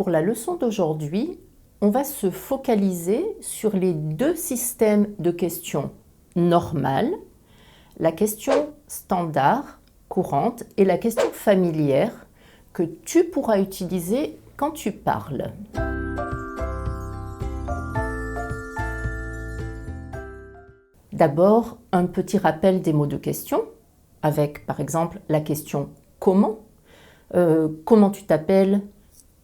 Pour la leçon d'aujourd'hui, on va se focaliser sur les deux systèmes de questions normales, la question standard, courante, et la question familière que tu pourras utiliser quand tu parles. D'abord, un petit rappel des mots de question, avec par exemple la question « Comment ?» Comment tu t'appelles?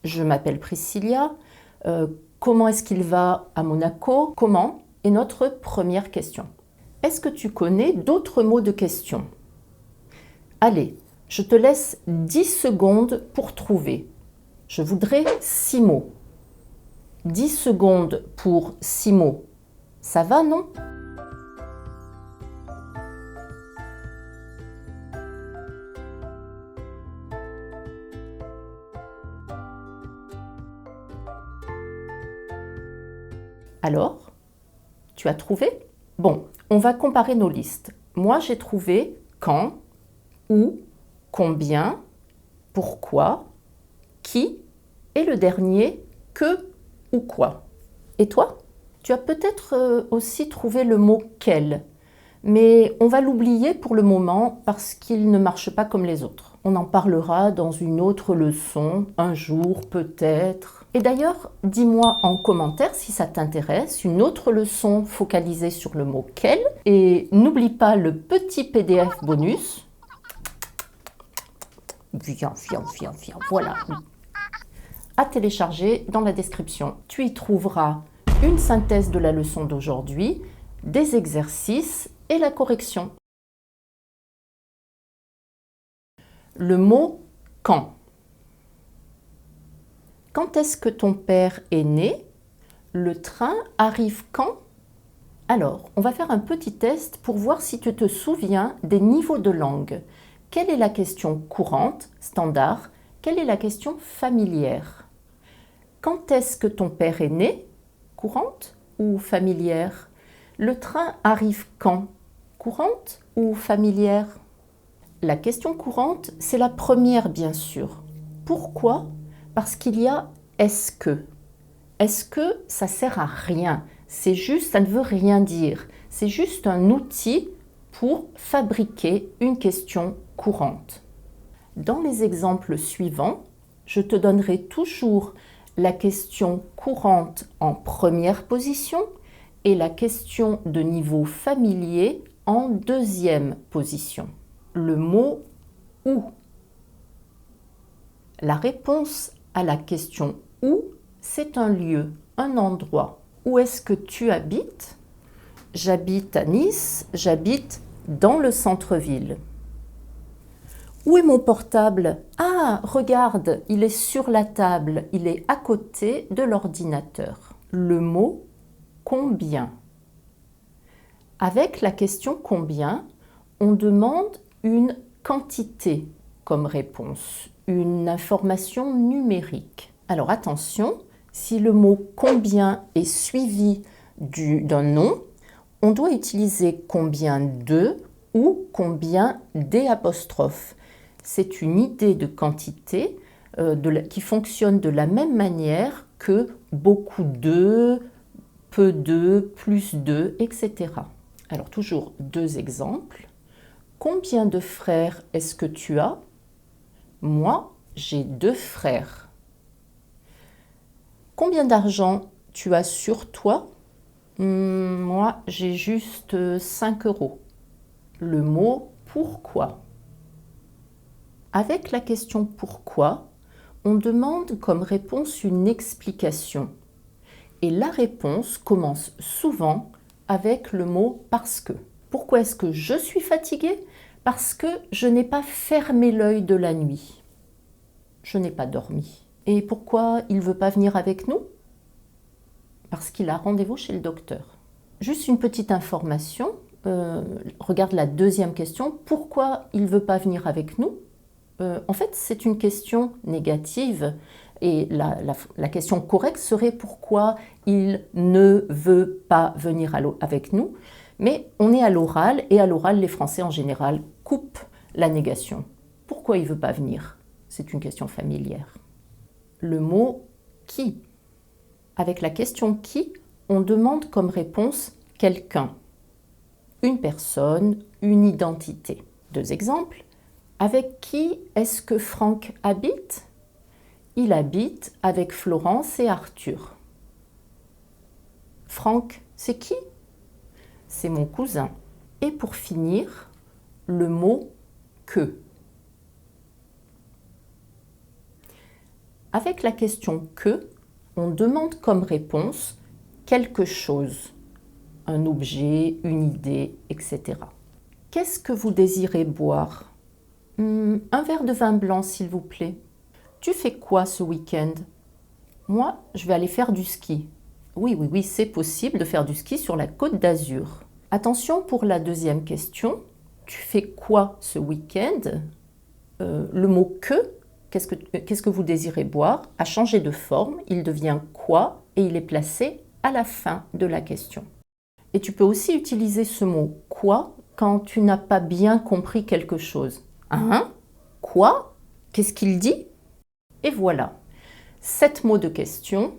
Je m'appelle Priscilla. Comment est-ce qu'il va à Monaco? Comment est notre première question. Est-ce que tu connais d'autres mots de question? Allez, je te laisse 10 secondes pour trouver. Je voudrais 6 mots. 10 secondes pour 6 mots. Ça va, non? Alors, tu as trouvé? Bon, on va comparer nos listes. Moi, j'ai trouvé quand, où, combien, pourquoi, qui et le dernier, que ou quoi. Et toi? Tu as peut-être aussi trouvé le mot quel, mais on va l'oublier pour le moment parce qu'il ne marche pas comme les autres. On en parlera dans une autre leçon, un jour peut-être. Et d'ailleurs, dis-moi en commentaire si ça t'intéresse, une autre leçon focalisée sur le mot quel. Et n'oublie pas le petit PDF bonus. Viens, voilà. À télécharger dans la description. Tu y trouveras une synthèse de la leçon d'aujourd'hui, des exercices et la correction. Le mot « quand ». Quand est-ce que ton père est né? Le train arrive quand? Alors, on va faire un petit test pour voir si tu te souviens des niveaux de langue. Quelle est la question courante, standard? Quelle est la question familière? Quand est-ce que ton père est né? Courante ou familière? Le train arrive quand? Courante ou familière? La question courante, c'est la première, bien sûr. Pourquoi? Parce qu'il y a « est-ce que ». Est-ce que ça sert à rien? C'est juste, ça ne veut rien dire. C'est juste un outil pour fabriquer une question courante. Dans les exemples suivants, je te donnerai toujours la question courante en première position et la question de niveau familier en deuxième position. Le mot « où ». La réponse à la question « où », c'est un lieu, un endroit. Où est-ce que tu habites? J'habite à Nice, j'habite dans le centre-ville. Où est mon portable? Ah, regarde, il est sur la table, il est à côté de l'ordinateur. Le mot « combien ». Avec la question « combien », on demande une quantité comme réponse, une information numérique. Alors attention, si le mot « combien » est suivi d'un nom, on doit utiliser « combien de » ou « combien des ». C'est une idée de quantité qui fonctionne de la même manière que beaucoup de, peu de, plus de, etc. Alors toujours deux exemples. Combien de frères est-ce que tu as? Moi, j'ai 2 frères. Combien d'argent tu as sur toi? Moi, j'ai juste 5 €. Le mot « pourquoi ». Avec la question « pourquoi », on demande comme réponse une explication. Et la réponse commence souvent avec le mot « parce que ». Pourquoi est-ce que je suis fatiguée? Parce que je n'ai pas fermé l'œil de la nuit. Je n'ai pas dormi. Et pourquoi il ne veut pas venir avec nous? Parce qu'il a rendez-vous chez le docteur. Juste une petite information, regarde la deuxième question. Pourquoi il ne veut pas venir avec nous? En fait, c'est une question négative et la question correcte serait pourquoi il ne veut pas venir avec nous. Mais on est à l'oral et à l'oral, les Français en général coupent la négation. Pourquoi il ne veut pas venir? C'est une question familière. Le mot qui? Avec la question qui, on demande comme réponse quelqu'un, une personne, une identité. 2 exemples. Avec qui est-ce que Franck habite? Il habite avec Florence et Arthur. Franck, c'est qui? C'est mon cousin. Et pour finir, le mot que. Avec la question que, on demande comme réponse quelque chose, un objet, une idée, etc. Qu'est-ce que vous désirez boire? Un verre de vin blanc, s'il vous plaît. Tu fais quoi ce week-end? Moi, je vais aller faire du ski. Oui, c'est possible de faire du ski sur la Côte d'Azur. Attention pour la deuxième question. Tu fais quoi ce week-end? Le mot que, qu'est-ce que vous désirez boire, a changé de forme, il devient quoi et il est placé à la fin de la question. Et tu peux aussi utiliser ce mot quoi quand tu n'as pas bien compris quelque chose. Hein? Quoi? Qu'est-ce qu'il dit? Et voilà, 7 mots de question,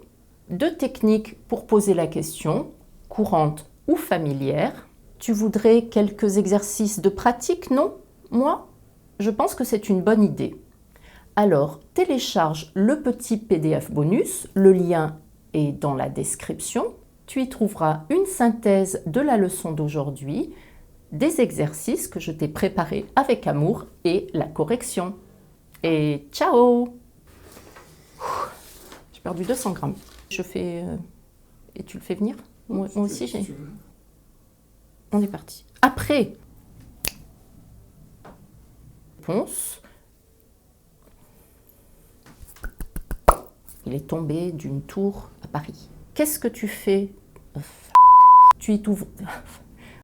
2 techniques pour poser la question, courante ou familière. Tu voudrais quelques exercices de pratique, non? Moi, je pense que c'est une bonne idée. Alors, télécharge le petit PDF bonus, le lien est dans la description. Tu y trouveras une synthèse de la leçon d'aujourd'hui, des exercices que je t'ai préparés avec amour et la correction. Et ciao! J'ai perdu 200 grammes. Je fais... Et tu le fais venir? Moi aussi, j'ai... On est parti. Après, réponse. Il est tombé d'une tour à Paris. Qu'est-ce que tu fais? Tu y trouves...